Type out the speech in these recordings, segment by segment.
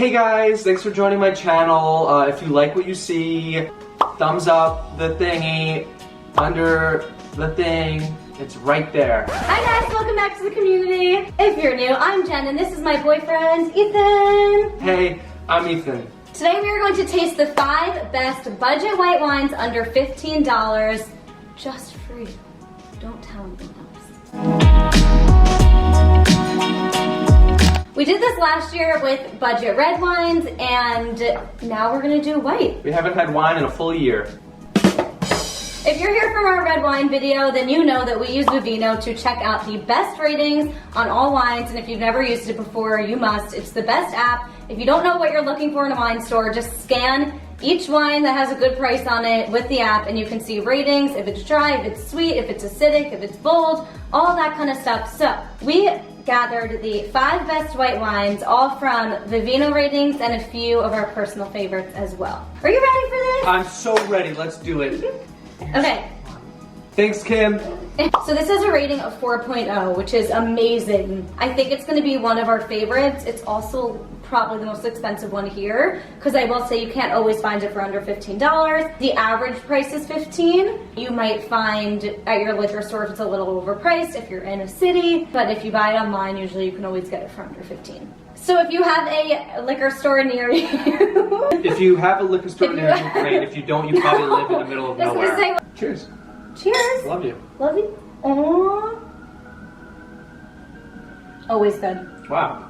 Hey guys, thanks for joining my channel. If you like what you see, thumbs up the thingy under the thing. It's right there. Hi guys, welcome back to the community. If you're new, I'm Jen and this is my boyfriend, Ethan. Hey, I'm Ethan. Today we are going to taste the 5 best budget white wines under $15 just for you. Don't tell anyone else. We did this last year with budget red wines and now we're gonna do white. We haven't had wine in a full year. If you're here from our red wine video, then you know that we use Vivino to check out the best ratings on all wines, and if you've never used it before, you must. It's the best app. If you don't know what you're looking for in a wine store, just scan each wine that has a good price on it with the app and you can see ratings, if it's dry, if it's sweet, if it's acidic, if it's bold, all that kind of stuff. So we gathered the 5 best white wines, all from Vivino ratings and a few of our personal favorites as well. Are you ready for this? I'm so ready, let's do it. Okay. Thanks, Kim. So this has a rating of 4.0, which is amazing. I think it's gonna be one of our favorites. It's also probably the most expensive one here, because I will say you can't always find it for under $15. The average price is $15. You might find at your liquor store if it's a little overpriced if you're in a city, but if you buy it online, usually you can always get it for under $15. So if you have a liquor store near you. If you have a liquor store near you, great. If you don't, you probably live in the middle of nowhere. Cheers. Cheers. Love you. Love you. Aww. Always good. Wow.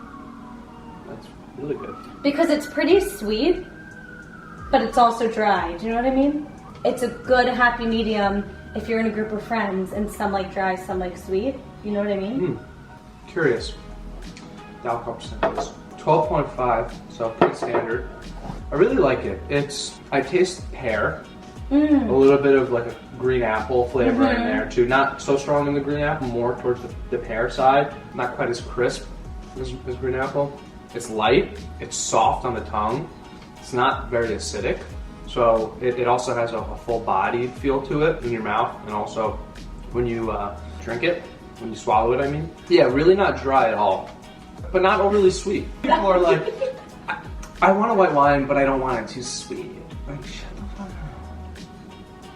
That's really good. Because it's pretty sweet, but it's also dry. Do you know what I mean? It's a good happy medium if you're in a group of friends and some like dry, some like sweet. You know what I mean? Curious. The alcohol percentage is 12.5, so pretty standard. I really like it. I taste pear. A little bit of like a green apple flavor in there too. Not so strong in the green apple, more towards the pear side. Not quite as crisp as green apple. It's light, it's soft on the tongue. It's not very acidic. So it also has a full body feel to it in your mouth, and also when you drink it, when you swallow it, I mean. Yeah, really not dry at all, but not overly sweet. People are like, I want a white wine, but I don't want it too sweet. Like, shut the fuck up.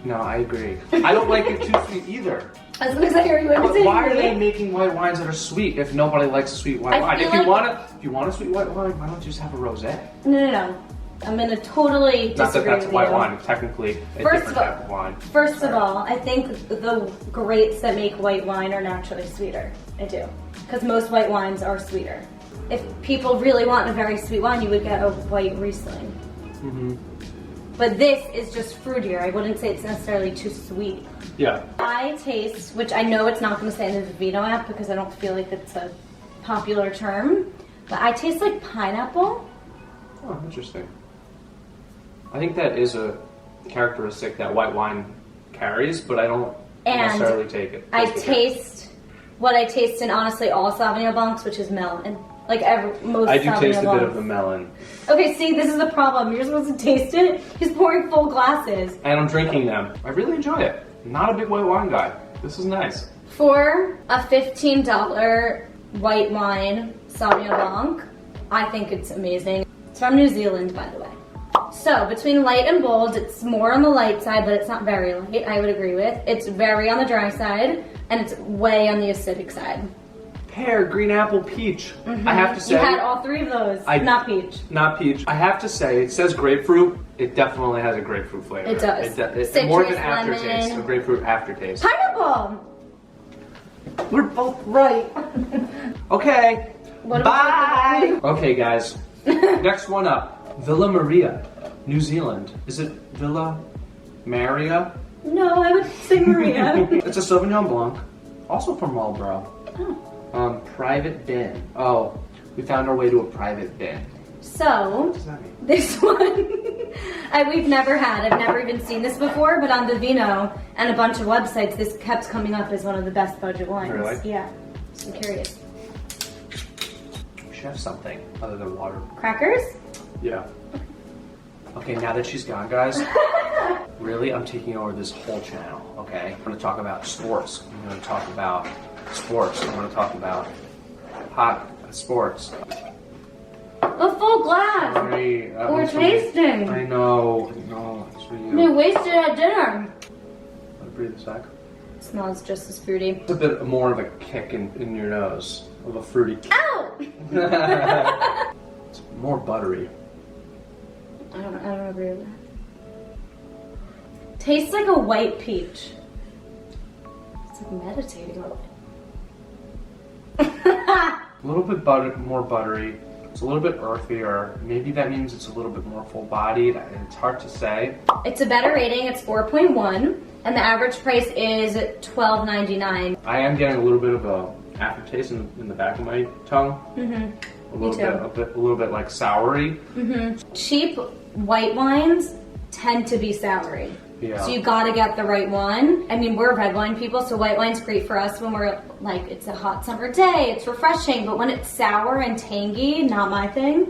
No, I agree. I don't like it too sweet either. I was gonna say, are you going to say? Why are they making white wines that are sweet if nobody likes a sweet white wine? If you want a sweet white wine, why don't you just have a rosé? No. I'm gonna totally disagree. Not that that's with white you. wine. It's technically a different type of wine. First of all, I think the grapes that make white wine are naturally sweeter. I do. Because most white wines are sweeter. If people really want a very sweet wine, you would get a white Riesling. But this is just fruitier. I wouldn't say it's necessarily too sweet. Yeah. I taste, which I know it's not going to say in the Vivino app because I don't feel like it's a popular term, but I taste like pineapple. Oh, interesting. I think that is a characteristic that white wine carries, but I don't necessarily take it. What I taste in honestly all Sauvignon Blancs, which is melon. Like most I do Sauvignon taste a Blancs. bit of the melon. Okay, see, this is the problem. You're supposed to taste it. He's pouring full glasses. And I'm drinking them. I really enjoy it. Not a big white wine guy. This is nice. For a $15 white wine Sauvignon Blanc, I think it's amazing. It's from New Zealand, by the way. So, between light and bold, it's more on the light side, but it's not very light, I would agree with. It's very on the dry side, and it's way on the acidic side. Pear, green apple, peach. I have to say, you had all 3 of those, not peach. Not peach. I have to say, it says grapefruit. It definitely has a grapefruit flavor. It does. Citrus, more than aftertaste, a grapefruit aftertaste. Pineapple! We're both right. Okay. Bye. Okay, guys. Next one up, Villa Maria, New Zealand. Is it Villa Maria? No, I would say Maria. It's a Sauvignon Blanc, also from Marlborough. Private bin. Oh, we found our way to a private bin. So, what does that mean? This one, we've never had. I've never even seen this before, but on Vivino and a bunch of websites, this kept coming up as one of the best budget wines. Really? Yeah. I'm curious. We should have something other than water. Crackers? Yeah. Okay, now that she's gone, guys, really, I'm taking over this whole channel, okay? I'm gonna talk about sports. I'm gonna talk about sports. I'm gonna talk about hot sports. A full glass. Sorry, that We're one's for me. tasting. I know. No, it's for you. We wasted it at dinner. Let it breathe a sec. It smells just as fruity. It's a bit more of a kick in your nose, of a fruity kick. Ow! It's more buttery. I don't agree with that. Tastes like a white peach. It's like meditating on it. A little bit more buttery. It's a little bit earthier. Maybe that means it's a little bit more full-bodied. It's hard to say. It's a better rating. It's 4.1, and the average price is $12.99. I am getting a little bit of a aftertaste in the back of my tongue. Mm-hmm. A little bit like soury. Mm-hmm. Cheap white wines tend to be soury. Yeah. So you gotta get the right one. I mean, we're red wine people, so white wine's great for us when we're like, it's a hot summer day, it's refreshing, but when it's sour and tangy, not my thing.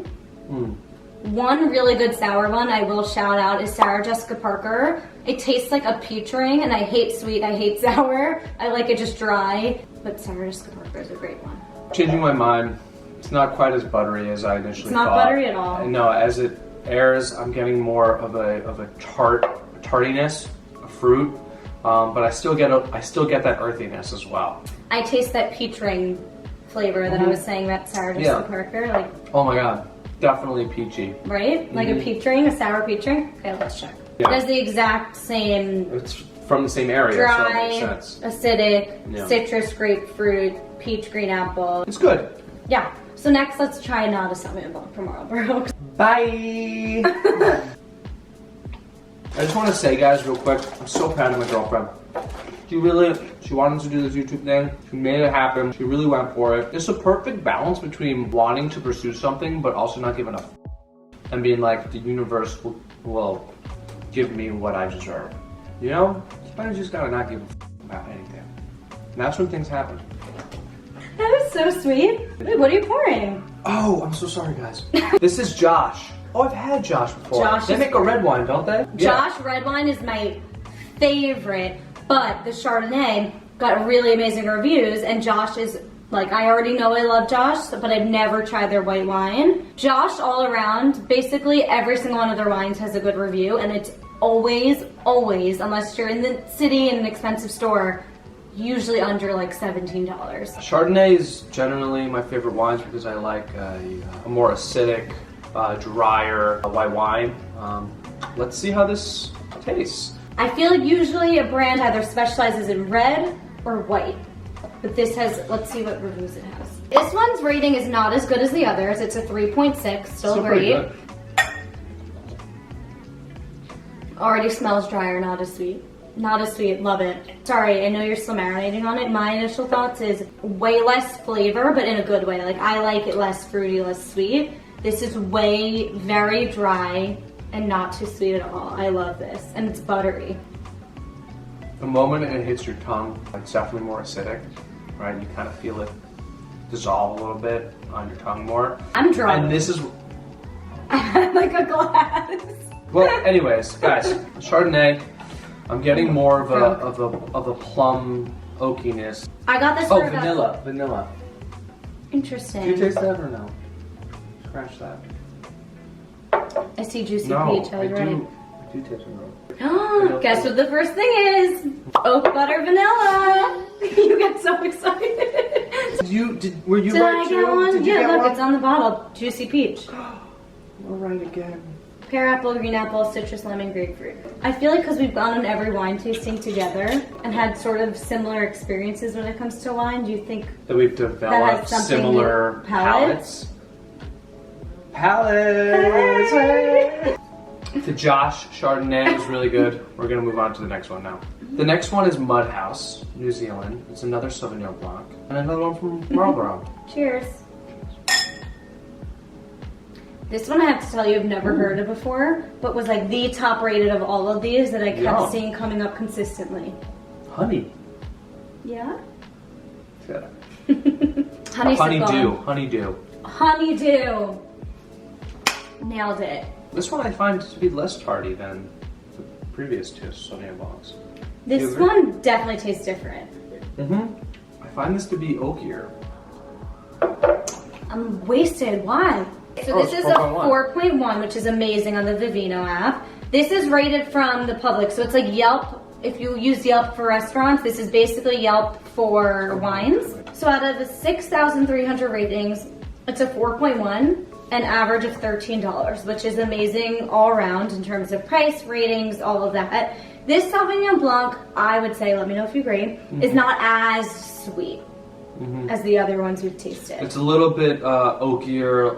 One really good sour one I will shout out is Sarah Jessica Parker. It tastes like a peach ring, and I hate sweet, I hate sour. I like it just dry, but Sarah Jessica Parker is a great one. Changing my mind. It's not quite as buttery as I initially thought. It's not buttery at all. No, as it airs, I'm getting more of a tartiness, a fruit, but I still get that earthiness as well. I taste that peach ring flavor that I was saying about Sarah Jessica Parker, like. Oh my god, definitely peachy. Right? Like a peach ring, a sour peach ring? Okay, let's check. Yeah. It has the exact same It's from the same area, so it dry, makes sense. acidic, Yeah. citrus, grapefruit, peach, green apple. It's good. Yeah. So next, let's try not a Sauvignon Blanc from Marlboro. Bye! I just want to say, guys, real quick, I'm so proud of my girlfriend. She wanted to do this YouTube thing. She made it happen. She really went for it. It's a perfect balance between wanting to pursue something, but also not giving up. And being like, the universe will give me what I deserve. You know? Sometimes you just gotta not give a about anything. And that's when things happen. That was so sweet. Wait, what are you pouring? Oh, I'm so sorry, guys. This is Josh. Oh, I've had Josh before. Josh They is make a red wine, don't they? Josh red wine is my favorite, but the Chardonnay got really amazing reviews, and Josh is like, I already know I love Josh, but I've never tried their white wine. Josh, all around, basically every single one of their wines has a good review, and it's always, unless you're in the city in an expensive store, usually under like $17. Chardonnay is generally my favorite wines because I like a more acidic, drier white wine. Let's see how this tastes. I feel like usually a brand either specializes in red or white, but this has, let's see what reviews it has. This one's rating is not as good as the others. It's a 3.6, still pretty great. good. Already smells drier, not as sweet. Not as sweet, love it. Sorry, I know you're still marinating on it. My initial thoughts is way less flavor, but in a good way. Like, I like it less fruity, less sweet. This is very dry and not too sweet at all. I love this, and it's buttery. The moment it hits your tongue, it's definitely more acidic, right? You kind of feel it dissolve a little bit on your tongue more. I'm drunk. And this is... like a glass. Well, anyways, guys, Chardonnay, I'm getting more of a plum oakiness. I got this Oh, for about- vanilla. Interesting. Do you taste that or no? Scratch that. I see juicy No, peach. I I was right. do taste vanilla. Guess what the first thing is? Oak butter vanilla. You get so excited. Were you Did right I too? get one? Did you Yeah, get look, one? it's on the bottle. Juicy peach. We're right again. Pear apple, green apple, citrus, lemon, grapefruit. I feel like because we've gone on every wine tasting together and had sort of similar experiences when it comes to wine, do you think That we've developed has something similar with palates? Palates. Hey. The Josh Chardonnay is really good. We're gonna move on to the next one now. The next one is Mudhouse, New Zealand. It's another Sauvignon Blanc and another one from Marlboro. Cheers. This one I have to tell you I've never heard of before, but was like the top rated of all of these that I kept Yum. seeing coming up consistently. Honey. Yeah? Yeah. Honeydew. Honeydew. Honeydew. Nailed it. This one I find to be less tardy than the previous two Sauvignon Blancs. This You agree? one definitely tastes different. I find this to be oakier. I'm wasted. Why? So this is a 4.1, which is amazing on the Vivino app. This is rated from the public, so it's like Yelp. If you use Yelp for restaurants, this is basically Yelp for wines. So out of the 6,300 ratings, it's a 4.1, an average of $13, which is amazing all around in terms of price, ratings, all of that. This Sauvignon Blanc, I would say, let me know if you agree, is not as sweet as the other ones we've tasted. It's a little bit oakier,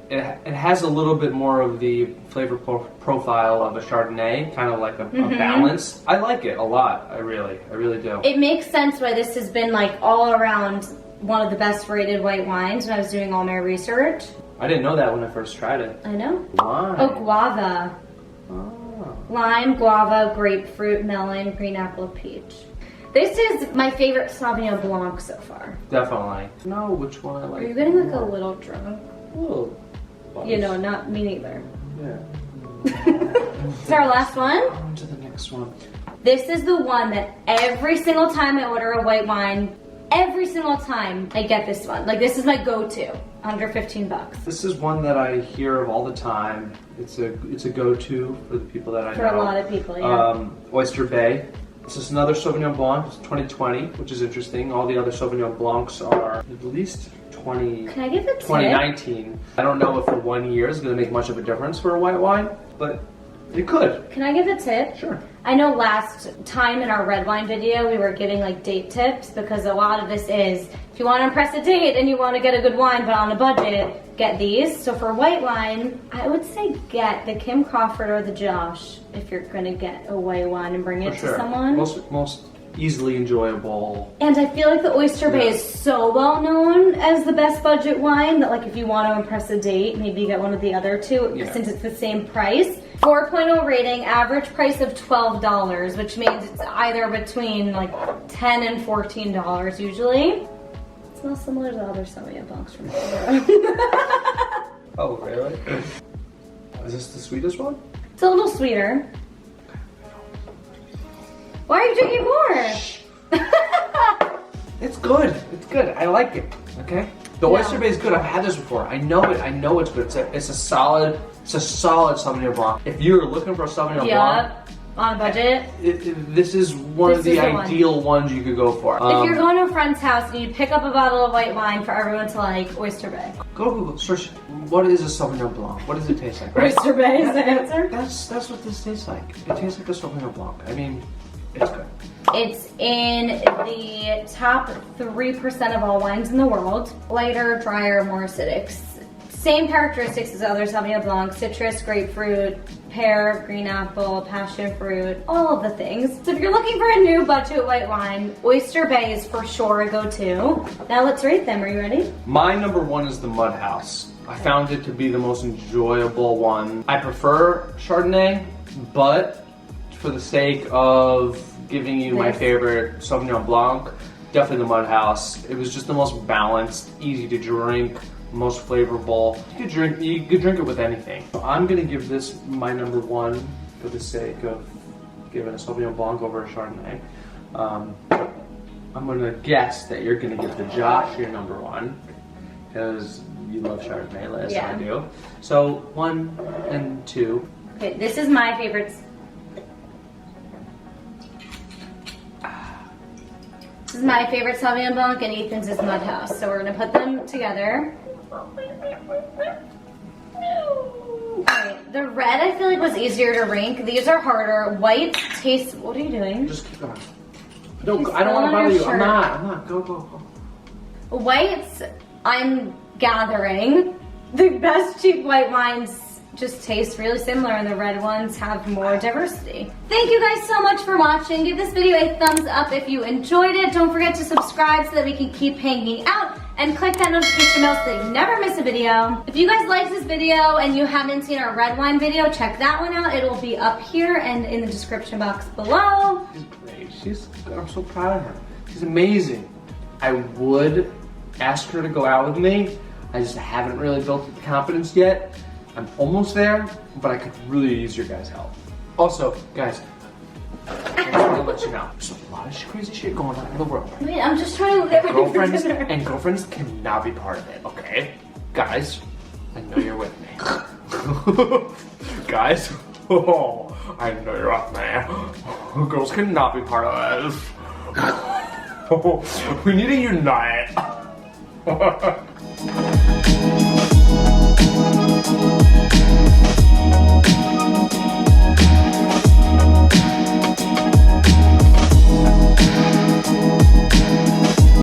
it has a little bit more of the flavor profile of a Chardonnay, kind of like a balance. I like it a lot, I really do. It makes sense why this has been like all around one of the best rated white wines when I was doing all my research. I didn't know that when I first tried it. I know. Why? Oh, guava. Oh. Lime, guava, grapefruit, melon, green apple, peach. This is my favorite Sauvignon Blanc so far. Definitely. No, which one I like. Are you getting like a little drunk? Oh. You know, not me neither. Yeah. This is our last one. On to the next one. This is the one that every single time I order a white wine, every single time I get this one. Like, this is my go-to, under 15 bucks. This is one that I hear of all the time. It's a go-to for the people that I know. For a lot of people, yeah. Oyster Bay. This is another Sauvignon Blanc. It's 2020, which is interesting. All the other Sauvignon Blancs are at least 2019. Can I give it a tip? I don't know if the 1 year is going to make much of a difference for a white wine, but it could. Can I give a tip? Sure. I know last time in our red wine video, we were giving like date tips because a lot of this is, if you want to impress a date and you want to get a good wine but on a budget, get these. So for white wine, I would say get the Kim Crawford or the Josh if you're going to get a white wine and bring it to someone. Most easily enjoyable. And I feel like the Oyster Bay is so well known as the best budget wine that like if you want to impress a date, maybe you get one of the other two since it's the same price. 4.0 rating, average price of $12, which means it's either between like $10 and $14 usually. It smells similar to the other Sauvignon Blancs from Oh, really? Is this the sweetest one? It's a little sweeter. Why are you drinking more? It's good. It's good. I like it. Okay. The Oyster Bay is good. I've had this before. I know it. I know it's good. It's a solid Sauvignon Blanc. If you're looking for a Sauvignon Blanc, on a budget, this is one of the ideal ones you could go for. If you're going to a friend's house and you pick up a bottle of white wine for everyone to like, Oyster Bay. Go Google, search. What is a Sauvignon Blanc? What does it taste like? Right? Oyster Bay is the answer. That's what this tastes like. It tastes like a Sauvignon Blanc. I mean, it's good. It's in the top 3% of all wines in the world. Lighter, drier, more acidic. Same characteristics as other Sauvignon Blanc: citrus, grapefruit, pear, green apple, passion fruit, all of the things. So if you're looking for a new budget white wine, Oyster Bay is for sure a go-to. Now let's rate them. Are you ready? My number one is the Mud House. I found it to be the most enjoyable one. I prefer Chardonnay, but for the sake of giving you my favorite Sauvignon Blanc, definitely the Mud House. It was just the most balanced, easy to drink, most flavorful. You could drink it with anything. So I'm gonna give this my number one for the sake of giving a Sauvignon Blanc over a Chardonnay. I'm gonna guess that you're gonna give the Josh your number one because you love Chardonnay, Liz. I do. So 1 and 2. Okay, this is my favorite. This is my favorite Sauvignon Blanc, and Ethan's is Mud House. So we're gonna put them together. Alright, the red I feel like was easier to rank. These are harder. White tastes. What are you doing? Just keep going. I don't want to bother you. I'm not. Go. Whites, I'm gathering. The best cheap white wines just taste really similar, and the red ones have more diversity. Thank you guys so much for watching. Give this video a thumbs up if you enjoyed it. Don't forget to subscribe so that we can keep hanging out, and click that notification bell so that you never miss a video. If you guys liked this video and you haven't seen our red wine video, check that one out. It will be up here and in the description box below. She's great. I'm so proud of her. She's amazing. I would ask her to go out with me. I just haven't really built the confidence yet. I'm almost there, but I could really use your guys' help. Also, guys, I just want to let you know, there's a lot of crazy shit going on in the world. Wait, I'm just trying to look at Girlfriends cannot be part of it, okay? Guys, I know you're with me. Guys, oh, I know you're with me. Girls cannot be part of this. We need to unite.